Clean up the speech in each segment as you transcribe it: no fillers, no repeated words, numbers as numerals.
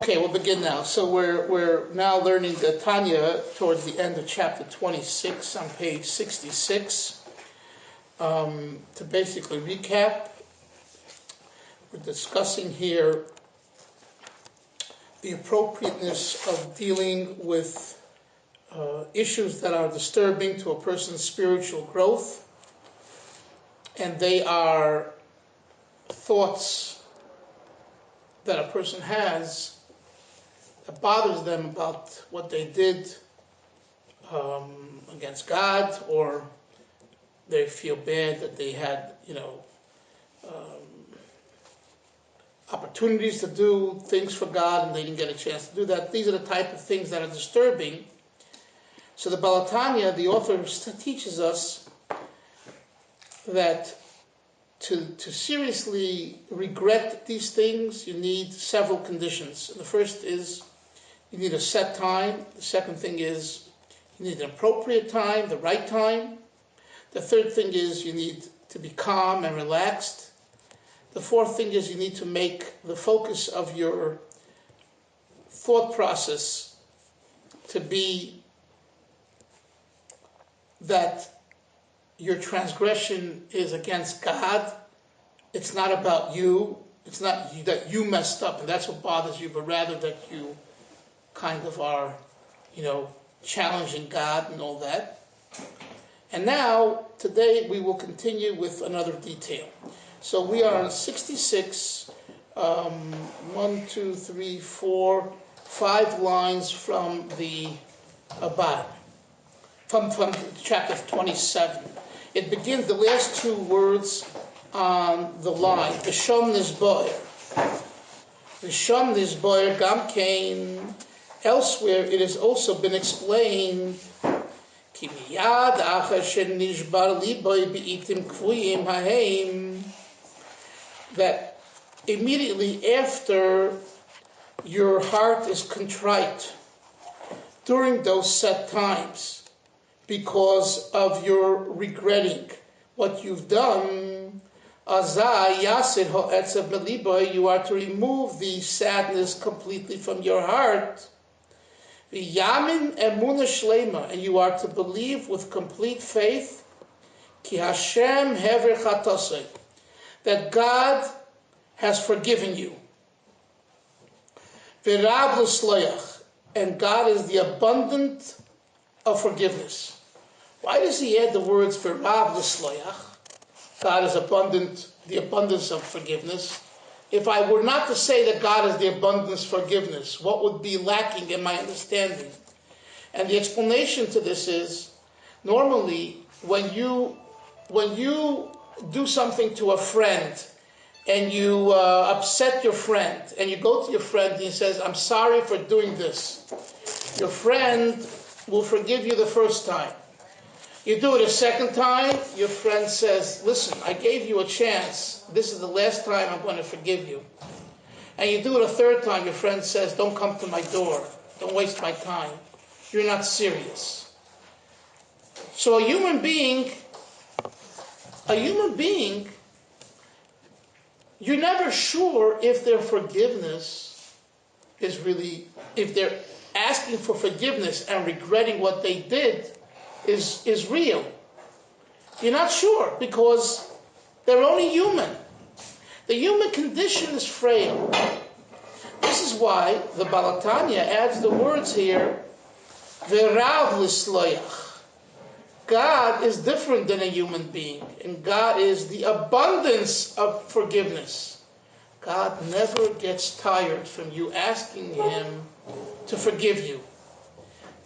Okay, we'll begin now. So we're now learning the Tanya towards the end of chapter 26 on page 66. To basically recap, we're discussing here the appropriateness of dealing with issues that are disturbing to a person's spiritual growth, and they are thoughts that a person has that bothers them about what they did against God, or they feel bad that they had, opportunities to do things for God and they didn't get a chance to do that. These are the type of things that are disturbing. So the Baal Tanya, the author, teaches us that to seriously regret these things, you need several conditions. The first is you need a set time. The second thing is you need an appropriate time, the right time. The third thing is you need to be calm and relaxed. The fourth thing is you need to make the focus of your thought process to be that your transgression is against God. It's not about you. It's not that you messed up and that's what bothers you, but rather that you kind of are, challenging God and all that. And now, today, we will continue with another detail. So we are on 66, 1, 2, 3, 4, 5 lines from the bottom, from chapter 27. It begins, the last two words on the line, V'shom nizboyer. V'shom nizboyer gam kein. Elsewhere, it has also been explained that immediately after your heart is contrite during those set times because of your regretting what you've done, you are to remove the sadness completely from your heart. Yamin emuna shlema, and you are to believe with complete faith, ki Hashem hever chatasei, that God has forgiven you. V'rab l'sloyach, and God is the abundant of forgiveness. Why does he add the words v'rab l'sloyach? God is abundant, the abundance of forgiveness. If I were not to say that God is the abundance of forgiveness, what would be lacking in my understanding? And the explanation to this is, normally, when you do something to a friend, and you upset your friend, and you go to your friend and he says, I'm sorry for doing this. Your friend will forgive you the first time. You do it a second time, your friend says, listen, I gave you a chance. This is the last time I'm going to forgive you. And you do it a third time, your friend says, don't come to my door. Don't waste my time. You're not serious. So a human being, you're never sure if their forgiveness is really, if they're asking for forgiveness and regretting what they did is real. You're not sure because they're only human. The human condition is frail. This is why the Baal Tanya adds the words here, V'rav l'sloyach. God is different than a human being, and God is the abundance of forgiveness. God never gets tired from you asking him to forgive you.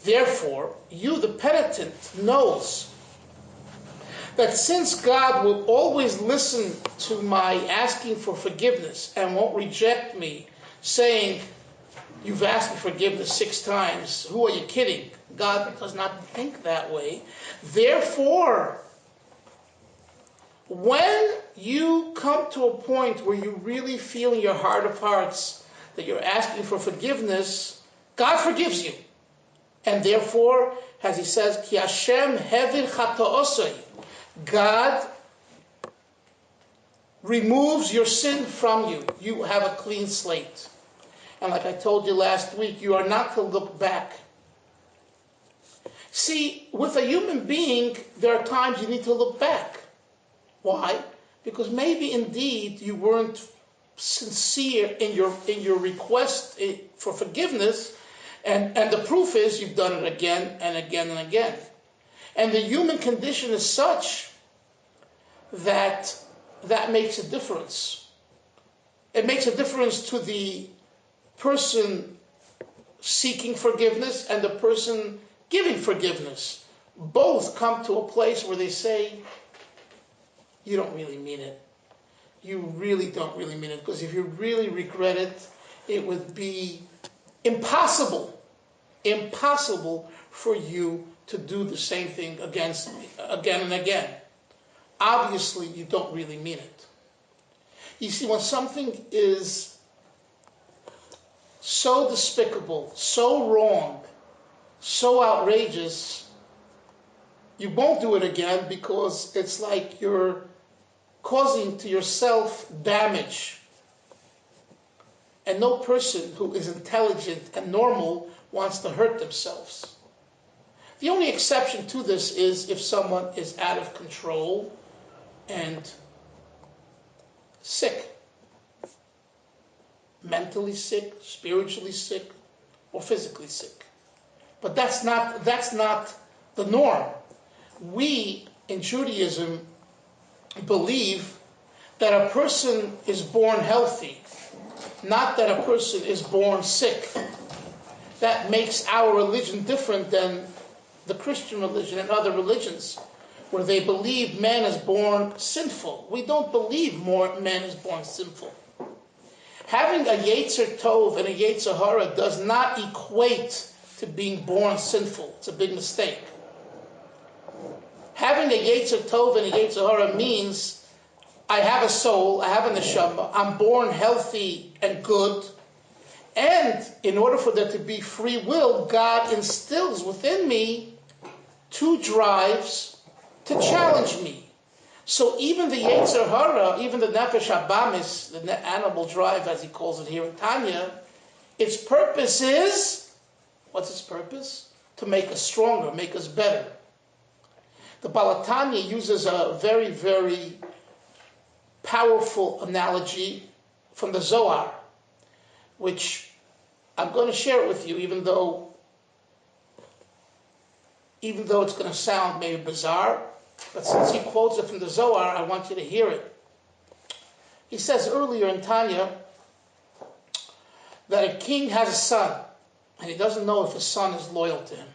Therefore, you, the penitent, knows that since God will always listen to my asking for forgiveness and won't reject me, saying, you've asked me forgiveness 6 times, who are you kidding? God does not think that way. Therefore, when you come to a point where you really feel in your heart of hearts that you're asking for forgiveness, God forgives you. And therefore, as he says, Ki Hashem hever chataosei, God removes your sin from you. You have a clean slate. And like I told you last week, you are not to look back. See, with a human being, there are times you need to look back. Why? Because maybe indeed you weren't sincere in your request for forgiveness, and the proof is you've done it again and again and again. And the human condition is such that makes a difference. It makes a difference to the person seeking forgiveness and the person giving forgiveness. Both come to a place where they say, you don't really mean it. You really don't really mean it. Because if you really regret it, it would be impossible for you to do the same thing again and again. Obviously, you don't really mean it. You see, when something is so despicable, so wrong, so outrageous, you won't do it again because it's like you're causing to yourself damage. And no person who is intelligent and normal wants to hurt themselves. The only exception to this is if someone is out of control and sick. Mentally sick, spiritually sick, or physically sick. But that's not the norm. We in Judaism believe that a person is born healthy, not that a person is born sick. That makes our religion different than the Christian religion and other religions, where they believe man is born sinful. We don't believe man is born sinful. Having a Yetzer Tov and a Yetzer Hara does not equate to being born sinful. It's a big mistake. Having a Yetzer Tov and a Yetzer Hara means I have a soul, I have a neshama, I'm born healthy and good, and in order for there to be free will, God instills within me two drives to challenge me. So even the Yetzer Hara, even the Nefesh Habamis, the animal drive as he calls it here in Tanya, its purpose is, what's its purpose? To make us stronger, make us better. The Baal Tanya uses a very, very powerful analogy from the Zohar, which I'm going to share with you, even though it's going to sound maybe bizarre, but since he quotes it from the Zohar, I want you to hear it. He says earlier in Tanya that a king has a son, and he doesn't know if his son is loyal to him.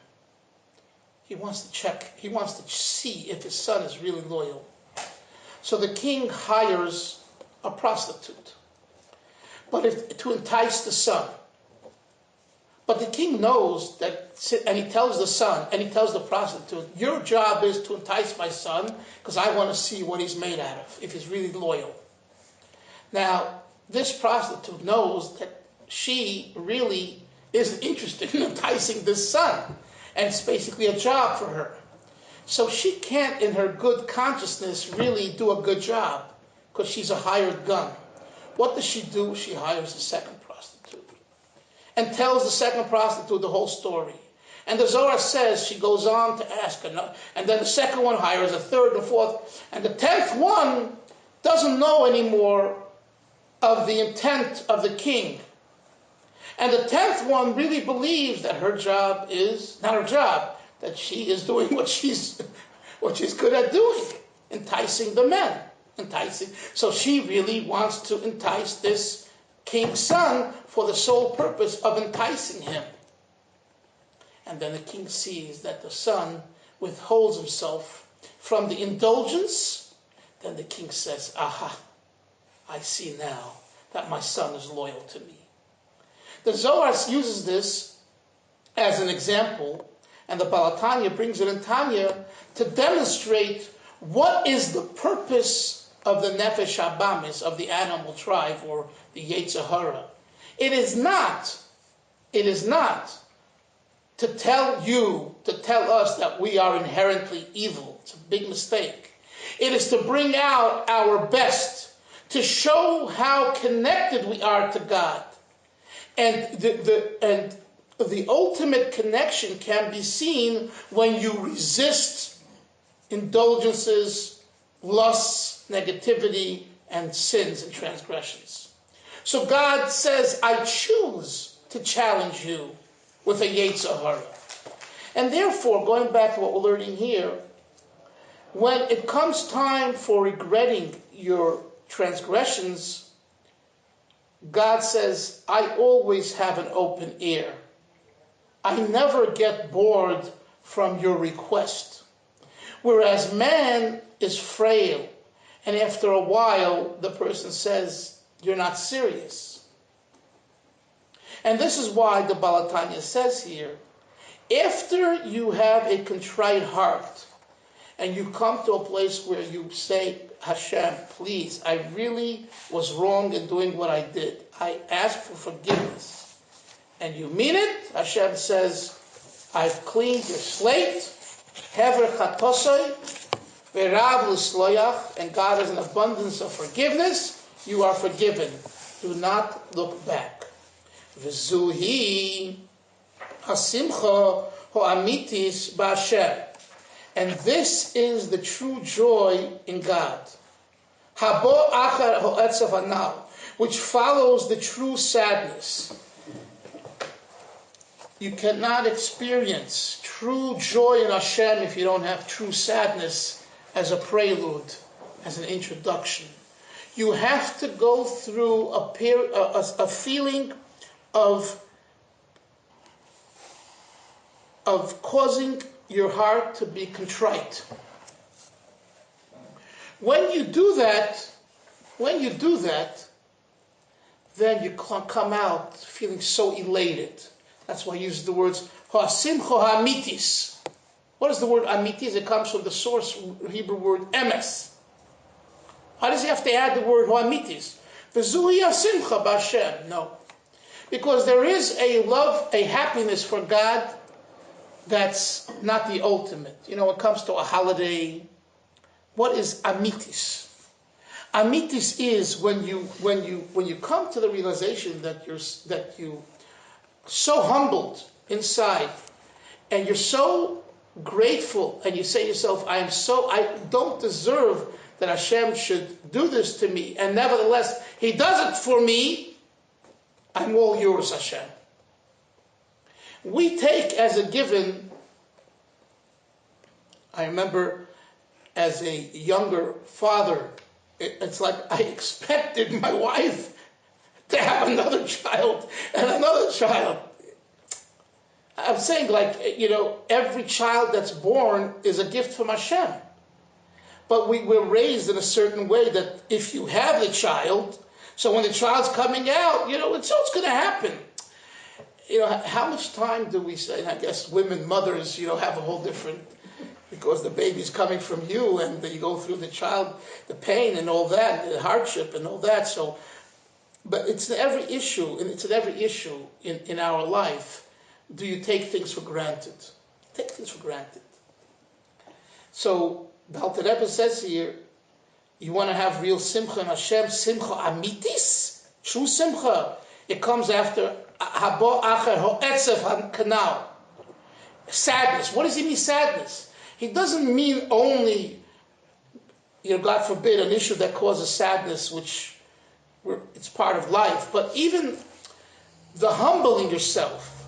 He wants to check, he wants to see if his son is really loyal. So the king hires a prostitute, to entice the son. But the king knows that, and he tells the son, and he tells the prostitute, your job is to entice my son, because I want to see what he's made out of, if he's really loyal. Now, this prostitute knows that she really isn't interested in enticing this son, and it's basically a job for her. So she can't, in her good consciousness, really do a good job, because she's a hired gun. What does she do? She hires a second prostitute and tells the second prostitute the whole story. And the Zohar says she goes on to ask her, and then the second one hires a third, the fourth, and the 10th one doesn't know anymore of the intent of the king. And the 10th one really believes that her job is, not her job, that she is doing what she's good at doing, enticing the men. So she really wants to entice this king's son for the sole purpose of enticing him. And then the king sees that the son withholds himself from the indulgence. Then the king says, aha, I see now that my son is loyal to me. The Zohar uses this as an example, and the Baal Tanya brings it in Tanya to demonstrate what is the purpose of the Nefesh Habamis, of the animal tribe, or the Yetzer Hara. It is not to tell us that we are inherently evil. It's a big mistake. It is to bring out our best, to show how connected we are to God. And the ultimate connection can be seen when you resist indulgences, lusts, negativity, and sins and transgressions. So God says, I choose to challenge you with a Yetzer Hara. And therefore, going back to what we're learning here, when it comes time for regretting your transgressions, God says, I always have an open ear. I never get bored from your request. Whereas man is frail, and after a while, the person says, you're not serious. And this is why the Baal Tanya says here, after you have a contrite heart, and you come to a place where you say, Hashem, please, I really was wrong in doing what I did. I ask for forgiveness. And you mean it, Hashem says, I've cleaned your slate, hever chatosoi, verav l'sloyach, and God has an abundance of forgiveness. You are forgiven. Do not look back. V'zuhi hasimcha ho'amitis ba'Hashem. And this is the true joy in God. Habo achar ho'etzav hanal, which follows the true sadness. You cannot experience true joy in Hashem if you don't have true sadness as a prelude, as an introduction. You have to go through a feeling of causing your heart to be contrite. When you do that, then you come out feeling so elated. That's why I use the words ha'simcha ha'amitis. What is the word amitis? It comes from the source Hebrew word emes. Why does he have to add the word ha'amitis? V'zuhi ha'simcha b'Hashem. No. Because there is a love, a happiness for God that's not the ultimate. You know, when it comes to a holiday, what is amitis? Amitis is when you come to the realization that you so humbled inside, and you're so grateful, and you say to yourself, I don't deserve that Hashem should do this to me, and nevertheless, He does it for me. I'm all yours, Hashem. We take as a given, I remember as a younger father, it's like I expected my wife to have another child and another child. I'm saying, like, you know, every child that's born is a gift from Hashem. But we're raised in a certain way that if you have the child, so when the child's coming out, you know, it's going to happen. You know, how much time do we say, and I guess women, mothers, you know, have a whole different, because the baby's coming from you, and you go through the child, the pain and all that, the hardship and all that, so... But it's in every issue, and it's in every issue in our life. Do you take things for granted? Take things for granted. So the Alter Rebbe says here, you want to have real simcha in Hashem, simcha amitis, true simcha. It comes after habo acher ho'etzev kanal. Sadness. What does he mean, sadness? He doesn't mean only, you know, God forbid, an issue that causes sadness, which it's part of life, but even the humbling yourself,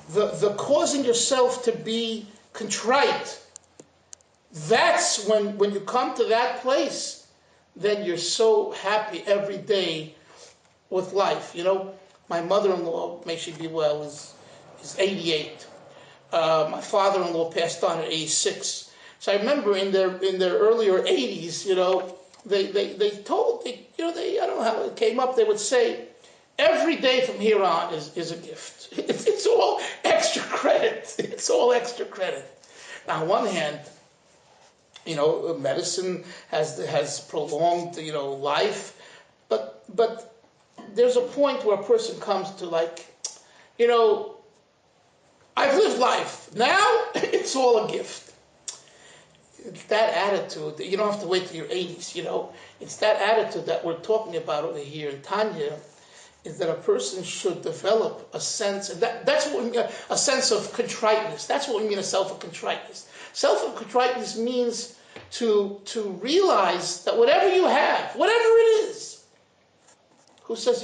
the causing yourself to be contrite, that's when you come to that place, then you're so happy every day with life. You know, my mother-in-law, may she be well, is 88. My father-in-law passed on at 86. So I remember in their earlier 80s, you know, they I don't know how it came up, they would say, every day from here on is a gift. It's all extra credit. It's all extra credit. Now, on one hand, you know, medicine has prolonged, you know, life, but there's a point where a person comes to, like, you know, I've lived life. Now it's all a gift. It's that attitude that you don't have to wait till your 80s, you know. It's that attitude that we're talking about over here in Tanya. is that a person should develop a sense, and that's what we mean, a sense of contriteness. That's what we mean, a self of contriteness. Self of contriteness means to realize that whatever you have, whatever it is, who said,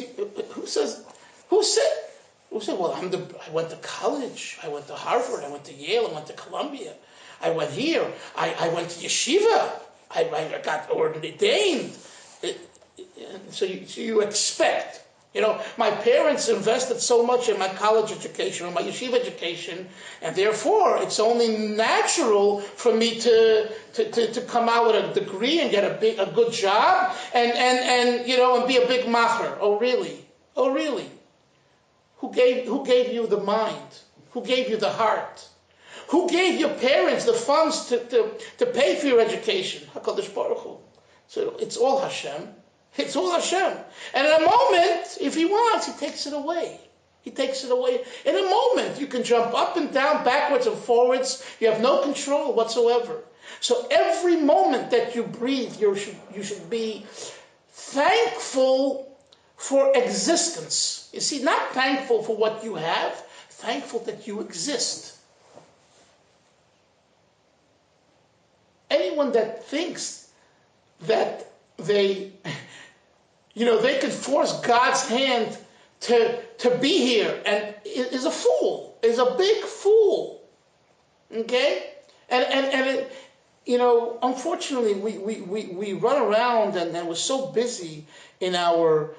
well, I went to college, I went to Harvard, I went to Yale, I went to Columbia, I went here, I went to yeshiva, I got ordained. So you expect. My parents invested so much in my college education or my yeshiva education, and therefore it's only natural for me to come out with a degree and get a good job and be a big macher. Oh really? Oh really? Who gave you the mind? Who gave you the heart? Who gave your parents the funds to pay for your education? HaKadosh Baruch Hu. So it's all Hashem. It's all Hashem. And in a moment, if He wants, He takes it away. He takes it away. In a moment, you can jump up and down, backwards and forwards. You have no control whatsoever. So every moment that you breathe, you should be thankful for existence. You see, not thankful for what you have, thankful that you exist. Anyone that thinks that they can force God's hand to be here and is a fool, is a big fool. Okay? And unfortunately, we run around and we're so busy in our,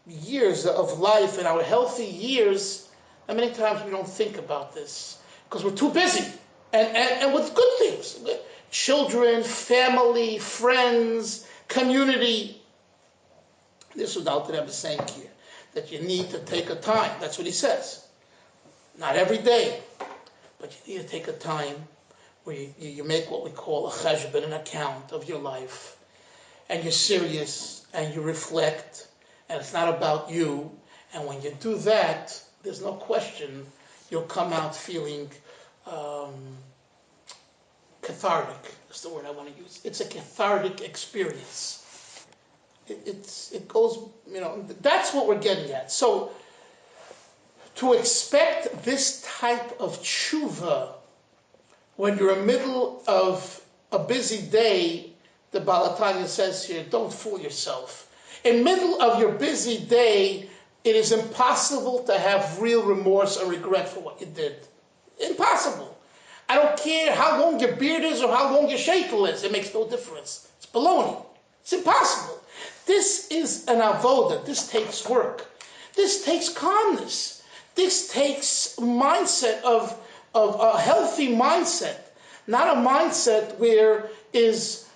years of life, in our healthy years, and many times we don't think about this because we're too busy. And with good things, children, family, friends, community. This is Alter Rebbe saying here, that you need to take a time. That's what he says. Not every day, but you need to take a time where you make what we call a cheshbon, an account of your life. And you're serious, and you reflect, and it's not about you. And when you do that, there's no question you'll come out feeling cathartic. That's the word I want to use. It's a cathartic experience. It goes, that's what we're getting at. So, to expect this type of tshuva when you're in the middle of a busy day, the Baal Tanya says here, don't fool yourself. In the middle of your busy day, it is impossible to have real remorse or regret for what you did. Impossible. I don't care how long your beard is or how long your sheitel is. It makes no difference. It's baloney. It's impossible. This is an avoda. This takes work. This takes calmness. This takes mindset of a healthy mindset, not a mindset where is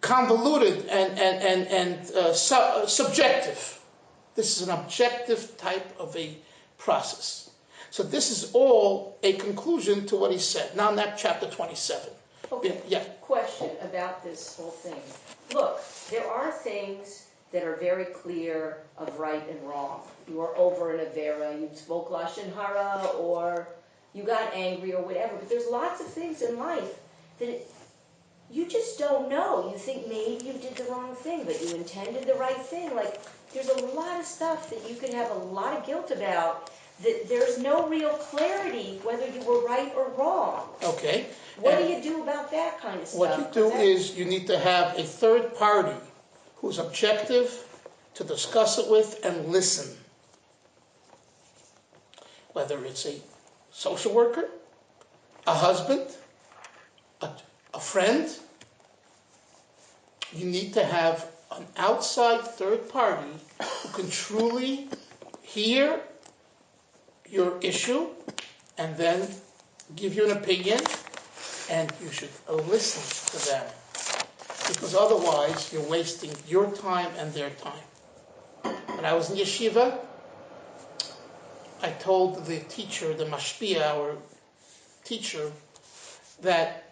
convoluted and subjective. This is an objective type of a process. So this is all a conclusion to what he said. Now, in chapter 27. Okay. Yeah. Question about this whole thing. Look, there are things that are very clear of right and wrong. You are over an avera, you spoke lashon hara, or you got angry, or whatever. But there's lots of things in life that you just don't know. You think maybe you did the wrong thing, but you intended the right thing. Like, there's a lot of stuff that you could have a lot of guilt about, that there's no real clarity whether you were right or wrong. Okay. What do you do about that kind of stuff? What you do is you need to have a third party who's objective to discuss it with and listen. Whether it's a social worker, a husband, a friend, you need to have an outside third party who can truly hear your issue and then give you an opinion, and you should listen to them, because otherwise you're wasting your time and their time. When I was in yeshiva, I told the teacher, the mashpia, our teacher, that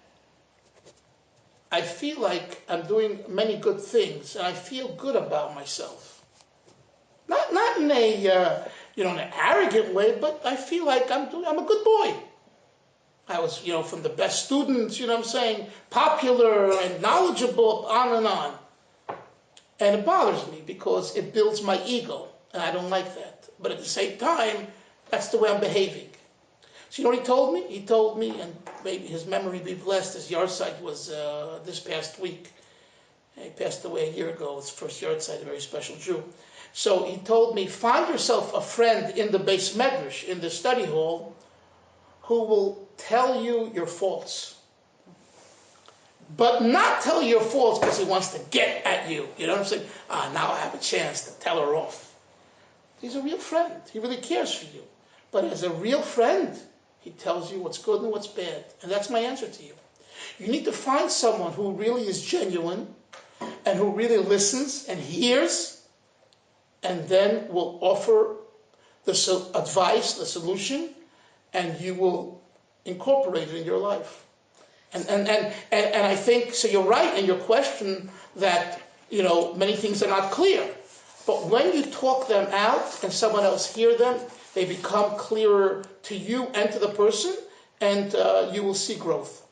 I feel like I'm doing many good things, and I feel good about myself. Not in a in an arrogant way, but I feel like I'm a good boy. I was, from the best students, popular and knowledgeable, on and on. And it bothers me because it builds my ego, and I don't like that. But at the same time, that's the way I'm behaving. So you know what he told me? He told me, and maybe his memory be blessed, his yahrzeit was this past week. He passed away a year ago, his first yahrzeit, a very special Jew. So he told me, find yourself a friend in the Beis Medrash, in the study hall, who will tell you your faults. But not tell you your faults because he wants to get at you. You know what I'm saying? Now I have a chance to tell her off. He's a real friend. He really cares for you. But as a real friend, he tells you what's good and what's bad. And that's my answer to you. You need to find someone who really is genuine and who really listens and hears and then will offer the advice, the solution, and you will incorporate it in your life. And I think, so you're right in your question that, many things are not clear. But when you talk them out and someone else hear them, they become clearer to you and to the person, and you will see growth.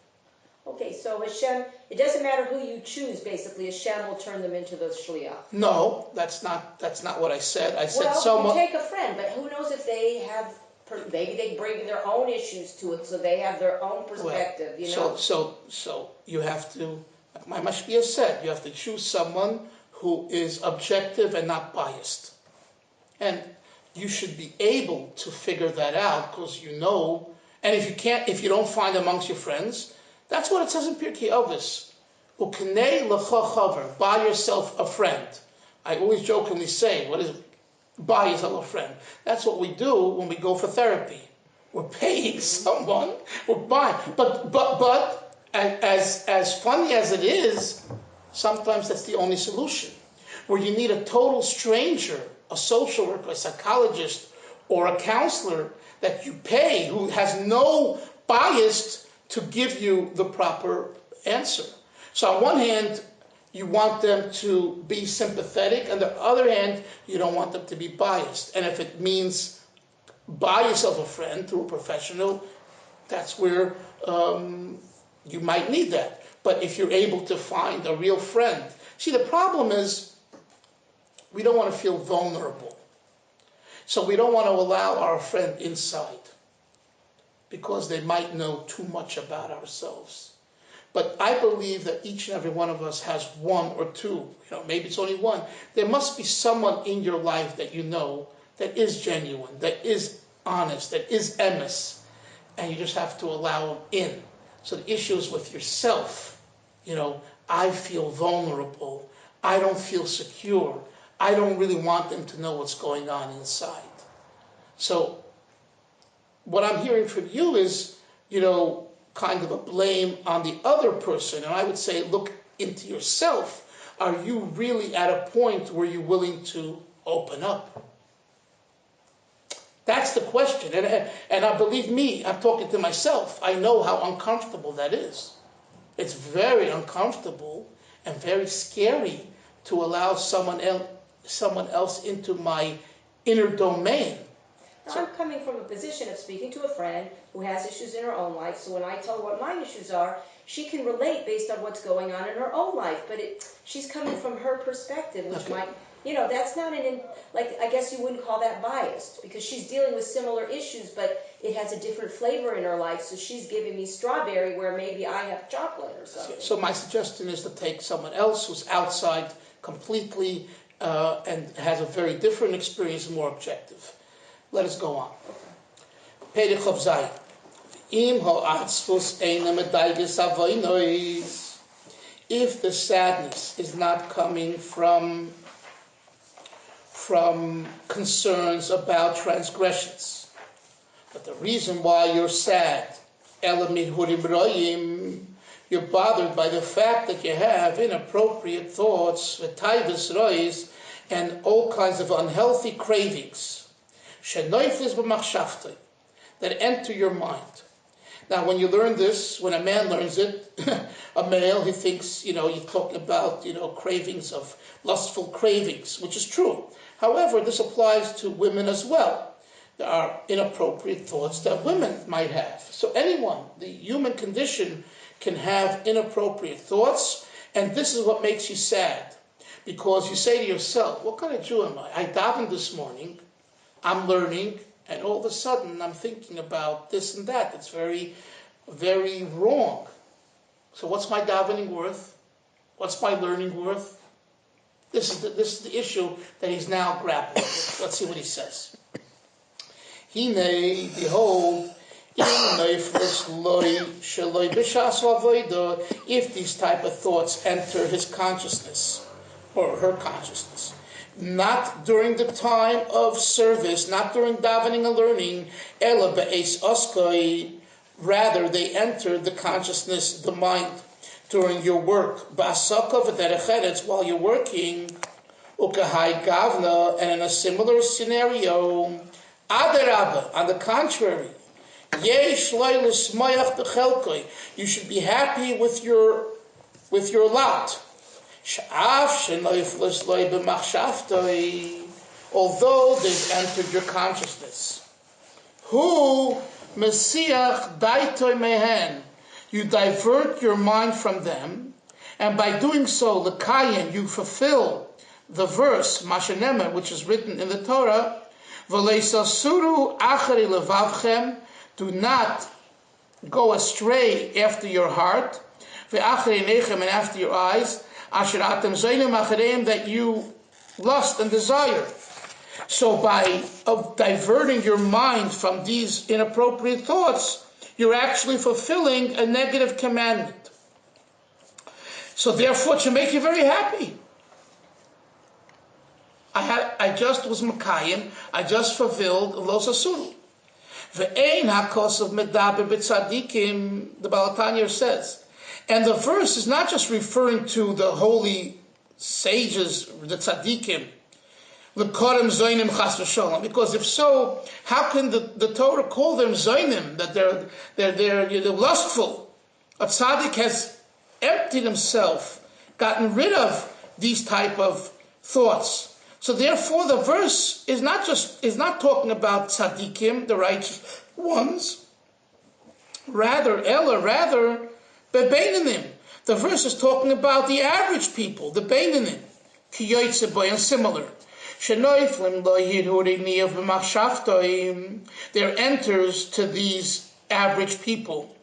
Okay, so Hashem, it doesn't matter who you choose, basically, Hashem will turn them into the shliach. No, that's not what I said. I said someone... you take a friend, but who knows if they have... Maybe they bring their own issues to it, so they have their own perspective, So you have to, like my Mashpia said, you have to choose someone who is objective and not biased. And you should be able to figure that out because and if you don't find amongst your friends, that's what it says in Pirkei Avos. U'knei lecha chaver, buy yourself a friend. I always jokingly say, what is it? Buy yourself a friend. That's what we do when we go for therapy. We're paying someone, we're buying. But as funny as it is, sometimes that's the only solution. Where you need a total stranger, a social worker, a psychologist, or a counselor that you pay who has no bias to give you the proper answer. So on one hand, you want them to be sympathetic, and on the other hand, you don't want them to be biased. And if it means buy yourself a friend through a professional, that's where you might need that. But if you're able to find a real friend, see, the problem is we don't want to feel vulnerable. So we don't want to allow our friend inside because they might know too much about ourselves. But I believe that each and every one of us has one or two, maybe it's only one. There must be someone in your life that that is genuine, that is honest, that is emes, and you just have to allow them in. So the issue is with yourself. I feel vulnerable. I don't feel secure. I don't really want them to know what's going on inside. So what I'm hearing from you is, kind of a blame on the other person. And I would say, look into yourself. Are you really at a point where you're willing to open up? That's the question. And believe me, I'm talking to myself. I know how uncomfortable that is. It's very uncomfortable and very scary to allow someone else into my inner domain. Now, I'm coming from a position of speaking to a friend who has issues in her own life, so when I tell her what my issues are, she can relate based on what's going on in her own life, but she's coming from her perspective, which might, that's not I guess you wouldn't call that biased, because she's dealing with similar issues, but it has a different flavor in her life, so she's giving me strawberry where maybe I have chocolate or something. So my suggestion is to take someone else who's outside completely and has a very different experience, more objective. Let us go on. Perich of Zay. If the sadness is not coming from concerns about transgressions, but the reason why you're sad, you're bothered by the fact that you have inappropriate thoughts, and all kinds of unhealthy cravings that enter your mind. Now, when you learn this, when a man learns it, a male, he thinks, you talk about, cravings of lustful cravings, which is true. However, this applies to women as well. There are inappropriate thoughts that women might have. So anyone, the human condition, can have inappropriate thoughts, and this is what makes you sad. Because you say to yourself, what kind of Jew am I? I davened this morning, I'm learning, and all of a sudden I'm thinking about this and that. It's very, very wrong. So what's my davening worth? What's my learning worth? This is the issue that he's now grappling with. Let's see what he says. Hine, behold, if these type of thoughts enter his consciousness or her consciousness, not during the time of service, not during davening and learning, rather they enter the consciousness, the mind, during your work, while you're working, and in a similar scenario, on the contrary, you should be happy with your lot. Although they've entered your consciousness. Who Moshiach daitoi mehen, you divert your mind from them, and by doing so, l'kayin, you fulfill the verse, Mashenema, which is written in the Torah, v'leisasuru achari levavchem, do not go astray after your heart, ve'achari nechem, and after your eyes, asher atem zaynim achareim, that you lust and desire. So by diverting your mind from these inappropriate thoughts, you're actually fulfilling a negative commandment. So therefore, it should make you very happy. I just was Makayim, I just fulfilled Los Asuru. Ve'ein hakosav medaber b'tzadikim, the Baal Tanya says. And the verse is not just referring to the holy sages, the tzadikim, l'korem zoinim chas v'sholom, because if so, how can the Torah call them zoinim, that they're lustful? A tzaddik has emptied himself, gotten rid of these type of thoughts. So therefore, the verse is not talking about tzaddikim, the righteous ones. Rather, bebeinanim. The verse is talking about the average people, the beinanim, kiyotzeboy, and similar. There enters to these average people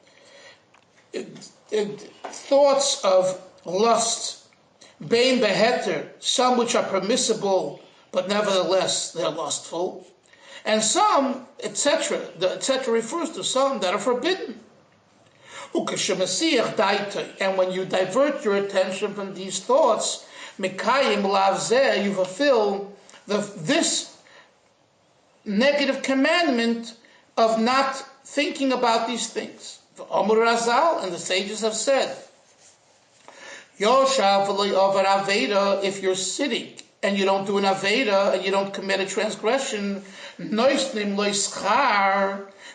thoughts of lust, bein beheter, some which are permissible, but nevertheless they're lustful, and some, etc. The etc. refers to some that are forbidden. And when you divert your attention from these thoughts, you fulfill this negative commandment of not thinking about these things. And the sages have said, if you're sitting and you don't do an Aveda and you don't commit a transgression,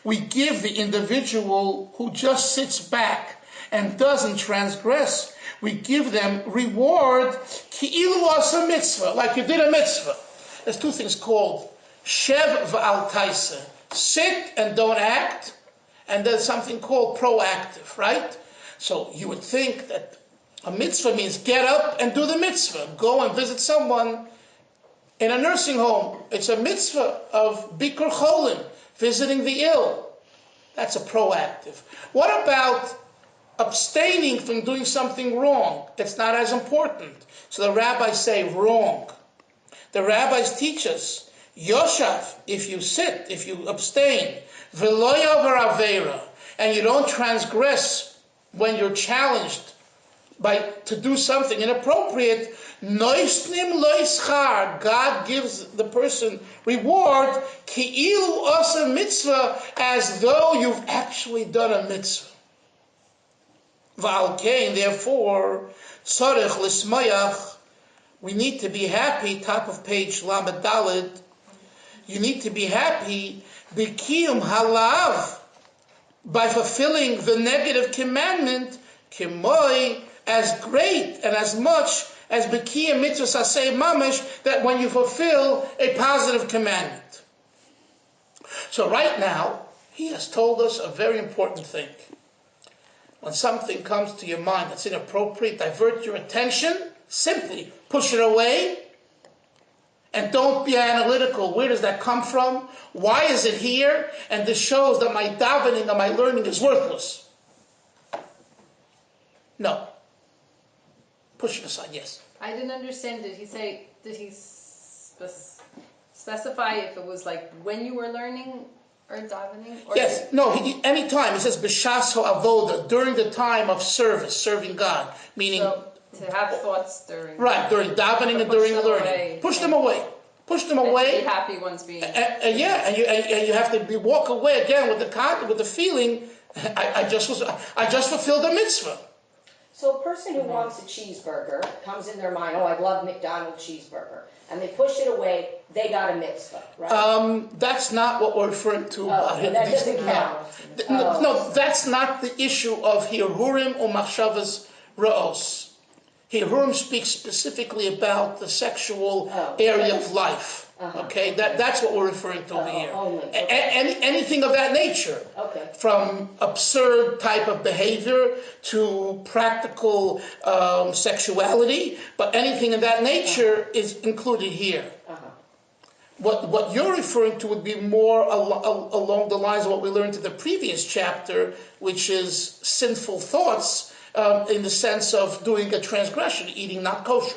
we give the individual who just sits back and doesn't transgress, we give them reward, ki'ilu asa mitzvah, like you did a mitzvah. There's two things called shev v'al taisa, sit and don't act, and there's something called proactive, right? So you would think that a mitzvah means get up and do the mitzvah. Go and visit someone in a nursing home. It's a mitzvah of bikur cholim, visiting the ill. That's a proactive. What about abstaining from doing something wrong? It's not as important. So the rabbis say wrong. The rabbis teach us, Yoshav, if you sit, if you abstain, v'lo yavar avera, and you don't transgress when you're challenged to do something inappropriate, noisnim loischar, God gives the person reward, ki'ilu asa mitzvah, as though you've actually done a mitzvah. V'al kain, therefore, tzarech lismayach, we need to be happy, top of page Lamed Daled, you need to be happy, b'kiyum halav, by fulfilling the negative commandment, kimoi, as great and as much as b'kiyum mitzvah aseh mamash, that when you fulfill a positive commandment. So right now, he has told us a very important thing. When something comes to your mind that's inappropriate, divert your attention simply push it away and don't be analytical. Where does that come from? Why is it here? And this shows that my davening and my learning is worthless. No. Push it aside, yes. I didn't understand. Did he specify if it was like when you were learning or davening? Or Yes, no, anytime. It says b'shas ha'avoda, during the time of service, serving God. Meaning... So, to have thoughts during... Right, during davening and during learning. Push them away. Push them away. And be happy once being... And you have to walk away again with the feeling, I just fulfilled a mitzvah. So a person who wants a cheeseburger comes in their mind, oh, I love McDonald's cheeseburger, and they push it away, they got a mitzvah, right? That's not what we're referring to. That doesn't count. No, that's not the issue of Hirhurim or Machshavas Ra'os. Hirhurim speaks specifically about the sexual area of life. Okay, that's what we're referring to over here. Anything of that nature, from absurd type of behavior to practical sexuality, but anything of that nature is included here. What you're referring to would be more along the lines of what we learned in the previous chapter, which is sinful thoughts in the sense of doing a transgression, eating not kosher.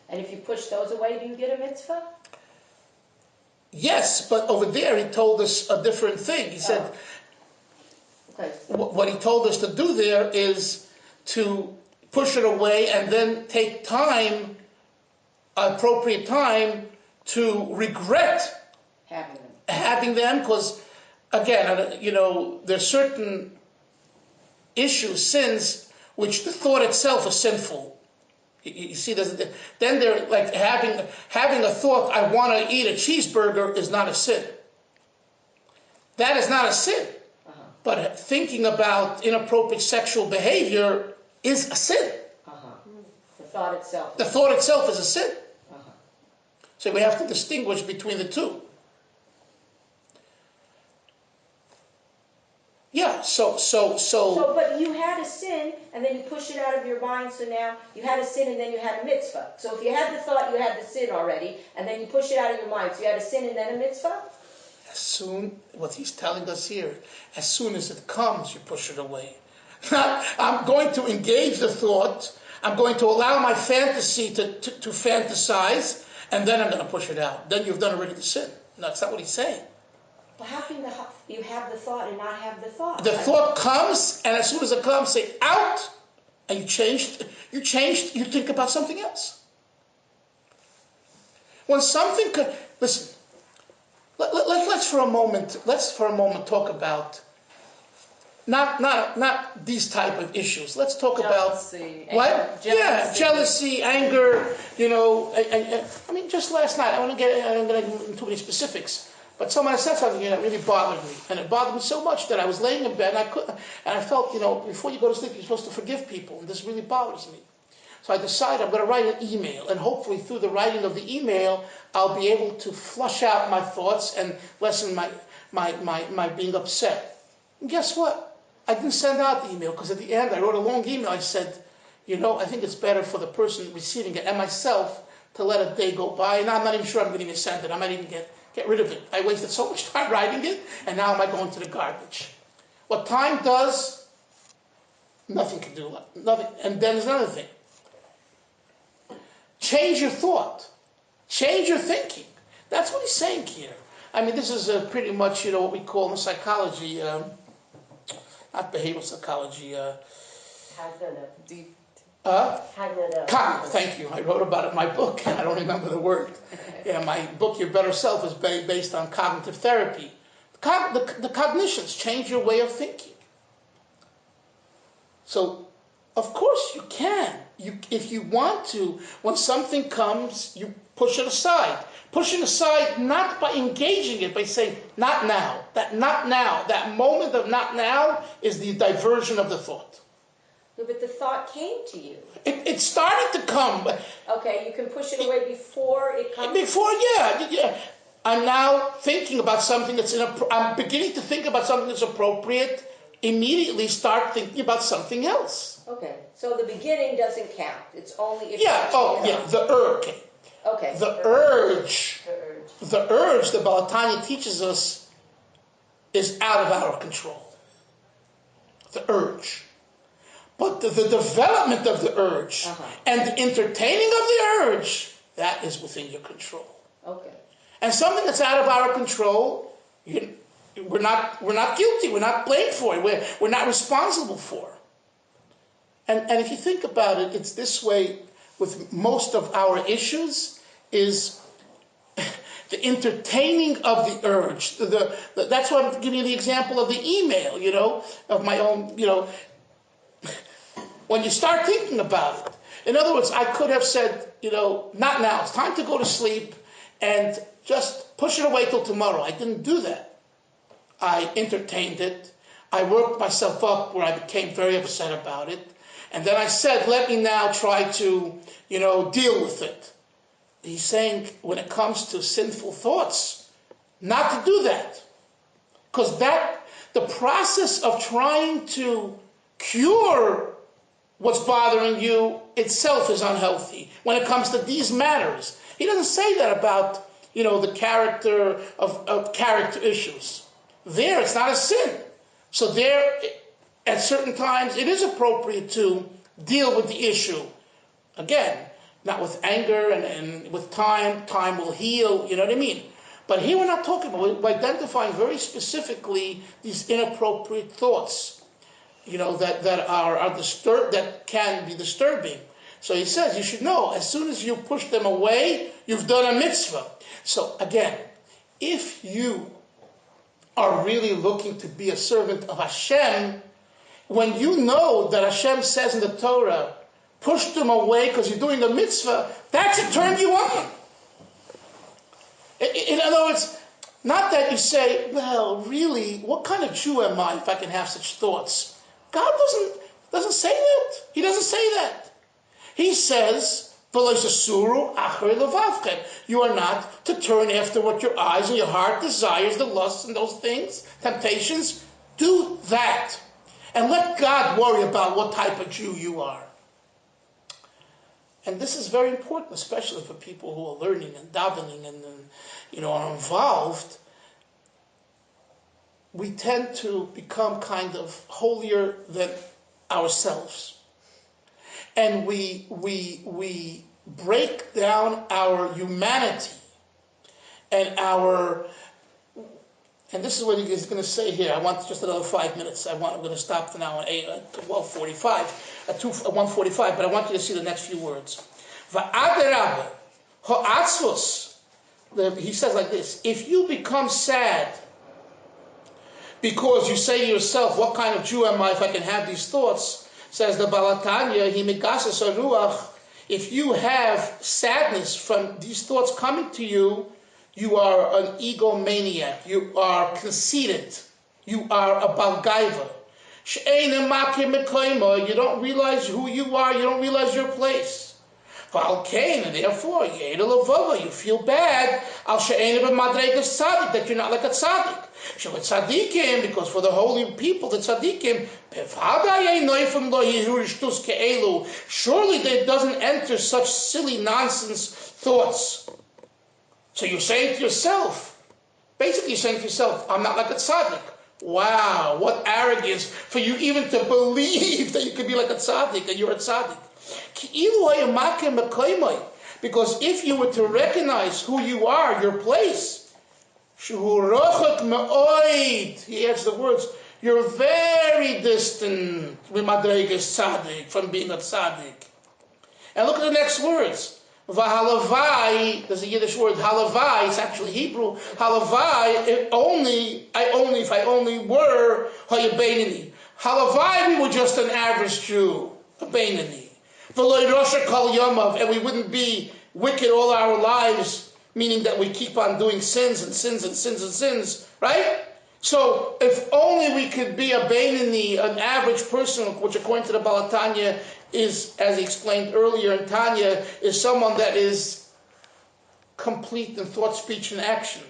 And if you push those away, do you get a mitzvah? Yes, but over there he told us a different thing. He said, what he told us to do there is to push it away and then take time, appropriate time, to regret having them. Because, again, there's certain issues, sins, which the thought itself is sinful. You see, then they're like having a thought, I want to eat a cheeseburger is not a sin. That is not a sin. But thinking about inappropriate sexual behavior is a sin. The thought itself. The thought itself is a sin. So we have to distinguish between the two. Yeah, so, but you had a sin, and then you push it out of your mind, so now you had a sin, and then you had a mitzvah. So if you had the thought, you had the sin already, and then you push it out of your mind, so you had a sin and then a mitzvah? What he's telling us here, as soon as it comes, you push it away. I'm going to engage the thought, I'm going to allow my fantasy to fantasize, and then I'm going to push it out. Then you've done already the sin. No, that's not what he's saying. Well, how can you have the thought and not have the thought? The thought comes, and as soon as it comes, say out, and you think about something else. When something listen, let's for a moment talk about not these type of issues. Let's talk jealousy, about what? Jealousy. Yeah, jealousy, anger. I mean, just last night. I don't get into too many specifics. But someone said something that really bothered me, and it bothered me so much that I was laying in bed, and I felt, before you go to sleep, you're supposed to forgive people, and this really bothers me. So I decided I'm going to write an email, and hopefully through the writing of the email, I'll be able to flush out my thoughts and lessen my being upset. And guess what? I didn't send out the email, because at the end I wrote a long email. I said, I think it's better for the person receiving it and myself to let a day go by, and I'm not even sure I'm going to even send it. I might even get rid of it. I wasted so much time writing it, and now am I going to the garbage? What time does, nothing can do. Nothing. And then there's another thing. Change your thought. Change your thinking. That's what he's saying here. I mean, this is pretty much, what we call in psychology, not behavioral psychology. Cognitive. Thank you. I wrote about it in my book. I don't remember the word. Yeah, my book, Your Better Self, is based on cognitive therapy. The cognitions change your way of thinking. So, of course you can. If you want to, when something comes, you push it aside. Push it aside not by engaging it, by saying, not now. That not now, that moment of not now is the diversion of the thought. No, but the thought came to you. It started to come. Okay, you can push it away before it comes. Yeah. I'm now thinking about something I'm beginning to think about something that's appropriate immediately start thinking about something else. Okay, so the beginning doesn't count. It's only if The urge. Okay. The urge that Baal Tanya teaches us is out of our control. The urge. But the development of the urge and the entertaining of the urge, that is within your control. Okay. And something that's out of our control, we're not guilty. We're not blamed for it. We're not responsible for. And if you think about it, it's this way with most of our issues is the entertaining of the urge. That's why I'm giving you the example of the email, of my own, when you start thinking about it. In other words, I could have said, not now. It's time to go to sleep and just push it away till tomorrow. I didn't do that. I entertained it. I worked myself up where I became very upset about it. And then I said, let me now try to, deal with it. He's saying when it comes to sinful thoughts, not to do that. Because the process of trying to cure what's bothering you itself is unhealthy when it comes to these matters. He doesn't say that about, the character of character issues. There, it's not a sin. So there, at certain times, it is appropriate to deal with the issue. Again, not with anger and with time. Time will heal, you know what I mean? But here we're not talking about, we're identifying very specifically these inappropriate thoughts, that are disturbed, that can be disturbing. So he says, you should know, as soon as you push them away, you've done a mitzvah. So again, if you are really looking to be a servant of Hashem, when you know that Hashem says in the Torah, push them away because you're doing a mitzvah, that should turn you on. In other words, not that you say, well, really, what kind of Jew am I if I can have such thoughts? God doesn't say that. He doesn't say that. He says, you are not to turn after what your eyes and your heart desires, the lusts and those things, temptations. Do that. And let God worry about what type of Jew you are. And this is very important, especially for people who are learning and davening and are involved. We tend to become kind of holier than ourselves. And we break down our humanity and this is what he's going to say here. I want just another 5 minutes. I'm going to stop now at 12:45, at 1:45, but I want you to see the next few words. Va'aderabe, ha'atzvus. He says like this: if you become sad because you say to yourself, what kind of Jew am I if I can have these thoughts? Says the Baal Tanya, if you have sadness from these thoughts coming to you, you are an egomaniac. You are conceited. You are a balgaiva. You don't realize who you are. You don't realize your place. And therefore, you feel bad that you're not like a tzaddik. Because for the holy people, the tzaddikim, surely there doesn't enter such silly nonsense thoughts. So you're saying to yourself, basically you're saying to yourself, I'm not like a tzaddik. Wow, what arrogance for you even to believe that you could be like a tzaddik, and you're a tzaddik. Because if you were to recognize who you are, your place, he adds the words, you're very distant from being a tzaddik. And look at the next words. Vahalavai, there's a Yiddish word, halavai, it's actually Hebrew. Halavai, if I only were hayabeinani. Halavai, we were just an average Jew, a beinani. V'loy rosha kol yomav, and we wouldn't be wicked all our lives, meaning that we keep on doing sins and sins and sins and sins, right? So if only we could be a beinani, an average person, which according to the Baal Tanya is, as he explained earlier in Tanya, is someone that is complete in thought, speech, and action.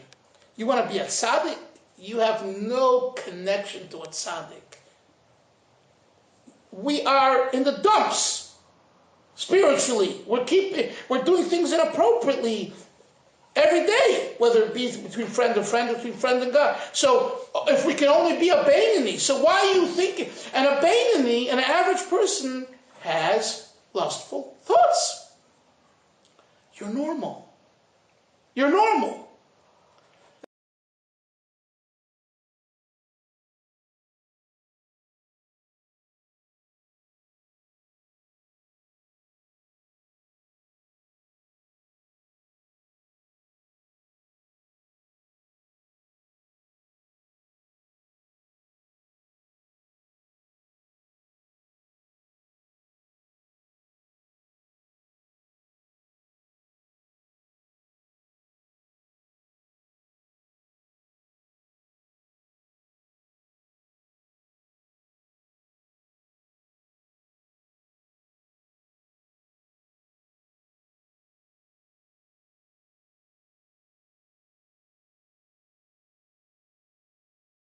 You want to be a tzaddik? You have no connection to a tzaddik. we are in the dumps spiritually. We're doing things inappropriately every day, whether it be between friend and friend, between friend and God. So if we can only be a Beinoni, so why are you thinking? And a Beinoni, an average person, has lustful thoughts. You're normal. You're normal.